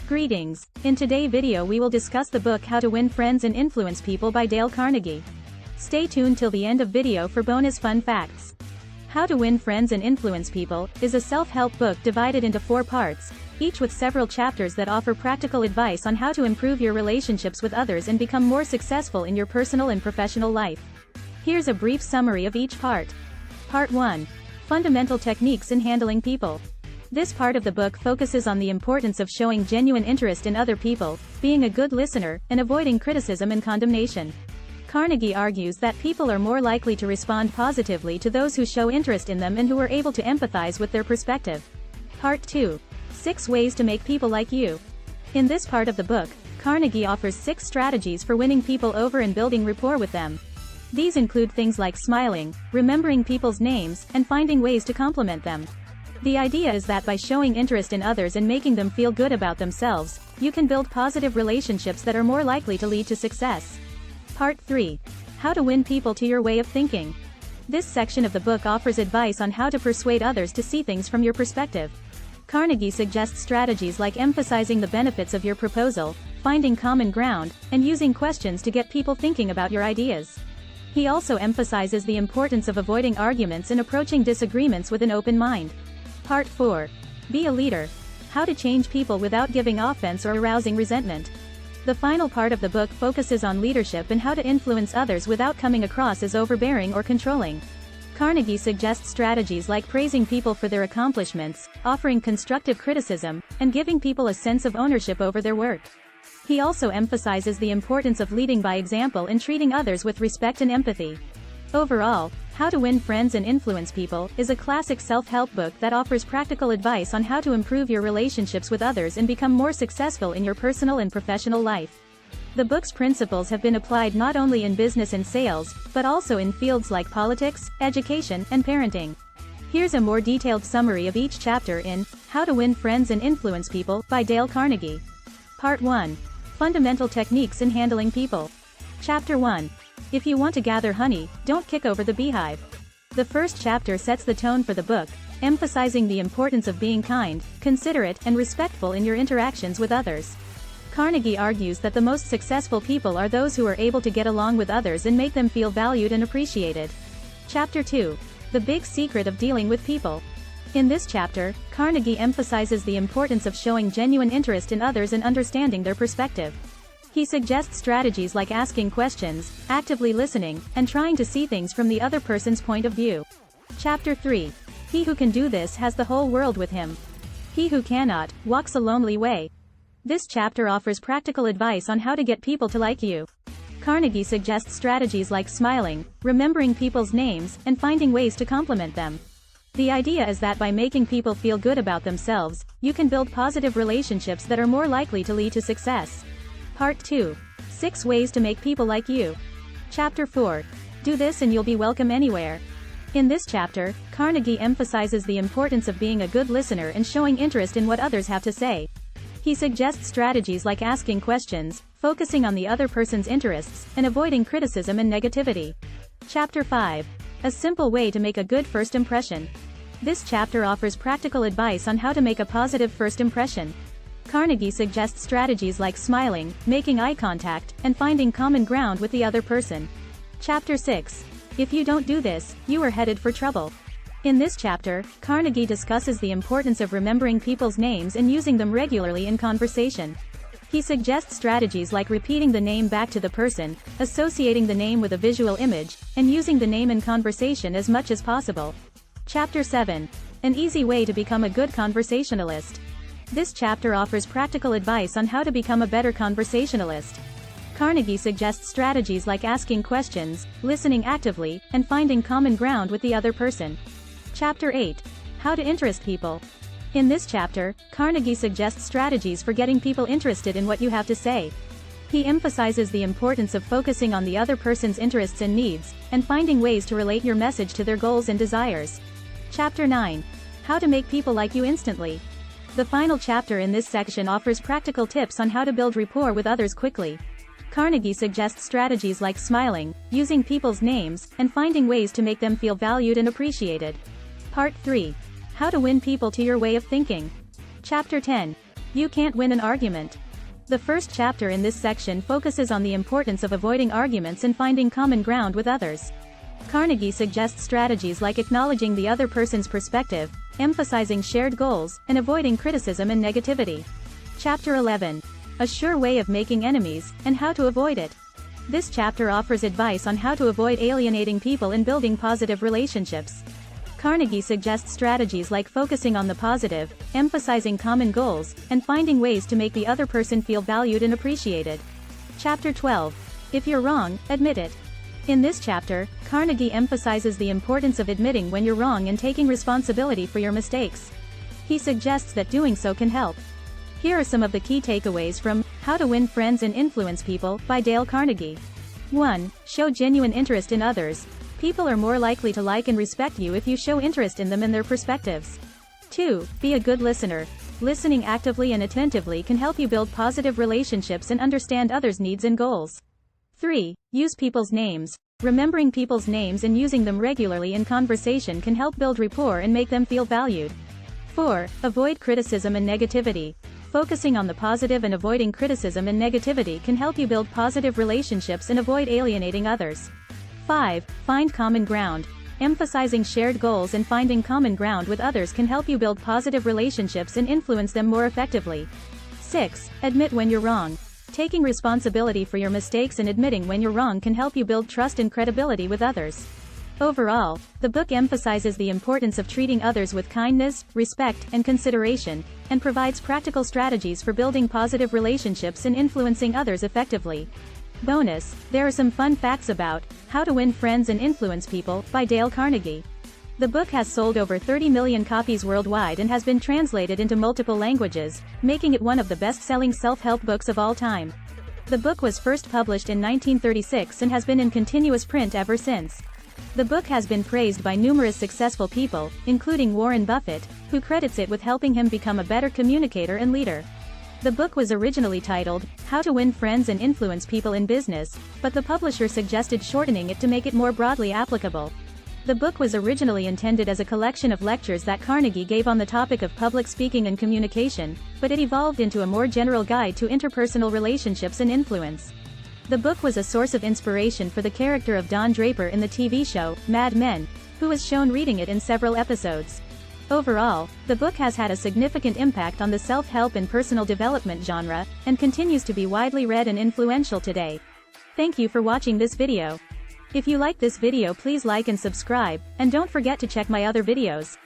Greetings. In today's video we will discuss the book How to Win Friends and Influence People by Dale Carnegie. Stay tuned till the end of video for bonus fun facts. How to Win Friends and Influence People is a self-help book divided into 4 parts, each with several chapters that offer practical advice on how to improve your relationships with others and become more successful in your personal and professional life. Here's a brief summary of each part. Part 1. Fundamental Techniques in Handling People. This part of the book focuses on the importance of showing genuine interest in other people, being a good listener, and avoiding criticism and condemnation. Carnegie argues that people are more likely to respond positively to those who show interest in them and who are able to empathize with their perspective. Part 2. 6 Ways to Make People Like You. In this part of the book, Carnegie offers 6 strategies for winning people over and building rapport with them. These include things like smiling, remembering people's names, and finding ways to compliment them. The idea is that by showing interest in others and making them feel good about themselves, you can build positive relationships that are more likely to lead to success. Part 3. How to Win People to Your Way of Thinking. This section of the book offers advice on how to persuade others to see things from your perspective. Carnegie suggests strategies like emphasizing the benefits of your proposal, finding common ground, and using questions to get people thinking about your ideas. He also emphasizes the importance of avoiding arguments and approaching disagreements with an open mind. Part 4. Be a Leader. How to Change People Without Giving Offense or Arousing Resentment. The final part of the book focuses on leadership and how to influence others without coming across as overbearing or controlling. Carnegie suggests strategies like praising people for their accomplishments, offering constructive criticism, and giving people a sense of ownership over their work. He also emphasizes the importance of leading by example and treating others with respect and empathy. Overall, How to Win Friends and Influence People is a classic self-help book that offers practical advice on how to improve your relationships with others and become more successful in your personal and professional life. The book's principles have been applied not only in business and sales, but also in fields like politics, education, and parenting. Here's a more detailed summary of each chapter in How to Win Friends and Influence People by Dale Carnegie. Part 1. Fundamental Techniques in Handling People. Chapter 1. If you want to gather honey, don't kick over the beehive. The first chapter sets the tone for the book, emphasizing the importance of being kind, considerate, and respectful in your interactions with others. Carnegie argues that the most successful people are those who are able to get along with others and make them feel valued and appreciated. Chapter 2. The Big Secret of Dealing with People. In this chapter, Carnegie emphasizes the importance of showing genuine interest in others and understanding their perspective. He suggests strategies like asking questions, actively listening, and trying to see things from the other person's point of view. Chapter 3. He who can do this has the whole world with him. He who cannot, walks a lonely way. This chapter offers practical advice on how to get people to like you. Carnegie suggests strategies like smiling, remembering people's names, and finding ways to compliment them. The idea is that by making people feel good about themselves, you can build positive relationships that are more likely to lead to success. Part 2. 6 Ways to Make People Like You. Chapter 4. Do this and you'll be welcome anywhere. In this chapter, Carnegie emphasizes the importance of being a good listener and showing interest in what others have to say. He suggests strategies like asking questions, focusing on the other person's interests, and avoiding criticism and negativity. Chapter 5. A Simple Way to Make a Good First Impression. This chapter offers practical advice on how to make a positive first impression. Carnegie suggests strategies like smiling, making eye contact, and finding common ground with the other person. Chapter 6. If you don't do this, you are headed for trouble. In this chapter, Carnegie discusses the importance of remembering people's names and using them regularly in conversation. He suggests strategies like repeating the name back to the person, associating the name with a visual image, and using the name in conversation as much as possible. Chapter 7. An Easy Way to Become a Good Conversationalist. This chapter offers practical advice on how to become a better conversationalist. Carnegie suggests strategies like asking questions, listening actively, and finding common ground with the other person. Chapter 8. How to Interest People. In this chapter, Carnegie suggests strategies for getting people interested in what you have to say. He emphasizes the importance of focusing on the other person's interests and needs, and finding ways to relate your message to their goals and desires. Chapter 9. How to Make People Like You Instantly. The final chapter in this section offers practical tips on how to build rapport with others quickly. Carnegie suggests strategies like smiling, using people's names, and finding ways to make them feel valued and appreciated. Part 3. How to Win People to Your Way of Thinking. Chapter 10. You can't win an argument. The first chapter in this section focuses on the importance of avoiding arguments and finding common ground with others. Carnegie suggests strategies like acknowledging the other person's perspective, emphasizing shared goals, and avoiding criticism and negativity. Chapter 11. A sure way of making enemies, and how to avoid it. This chapter offers advice on how to avoid alienating people and building positive relationships. Carnegie suggests strategies like focusing on the positive, emphasizing common goals, and finding ways to make the other person feel valued and appreciated. Chapter 12. If you're wrong, admit it. In this chapter, Carnegie emphasizes the importance of admitting when you're wrong and taking responsibility for your mistakes. He suggests that doing so can help. Here are some of the key takeaways from How to Win Friends and Influence People by Dale Carnegie. 1. Show genuine interest in others. People are more likely to like and respect you if you show interest in them and their perspectives. 2. Be a good listener. Listening actively and attentively can help you build positive relationships and understand others' needs and goals. 3. Use people's names. Remembering people's names and using them regularly in conversation can help build rapport and make them feel valued. 4. Avoid criticism and negativity. Focusing on the positive and avoiding criticism and negativity can help you build positive relationships and avoid alienating others. 5. Find common ground. Emphasizing shared goals and finding common ground with others can help you build positive relationships and influence them more effectively. 6. Admit when you're wrong. Taking responsibility for your mistakes and admitting when you're wrong can help you build trust and credibility with others. Overall, the book emphasizes the importance of treating others with kindness, respect, and consideration, and provides practical strategies for building positive relationships and influencing others effectively. Bonus, there are some fun facts about How to Win Friends and Influence People by Dale Carnegie. The book has sold over 30 million copies worldwide and has been translated into multiple languages, making it one of the best-selling self-help books of all time. The book was first published in 1936 and has been in continuous print ever since. The book has been praised by numerous successful people, including Warren Buffett, who credits it with helping him become a better communicator and leader. The book was originally titled, How to Win Friends and Influence People in Business, but the publisher suggested shortening it to make it more broadly applicable. The book was originally intended as a collection of lectures that Carnegie gave on the topic of public speaking and communication, but it evolved into a more general guide to interpersonal relationships and influence. The book was a source of inspiration for the character of Don Draper in the TV show, Mad Men, who was shown reading it in several episodes. Overall, the book has had a significant impact on the self-help and personal development genre, and continues to be widely read and influential today. Thank you for watching this video. If you like this video, please like and subscribe, and don't forget to check my other videos.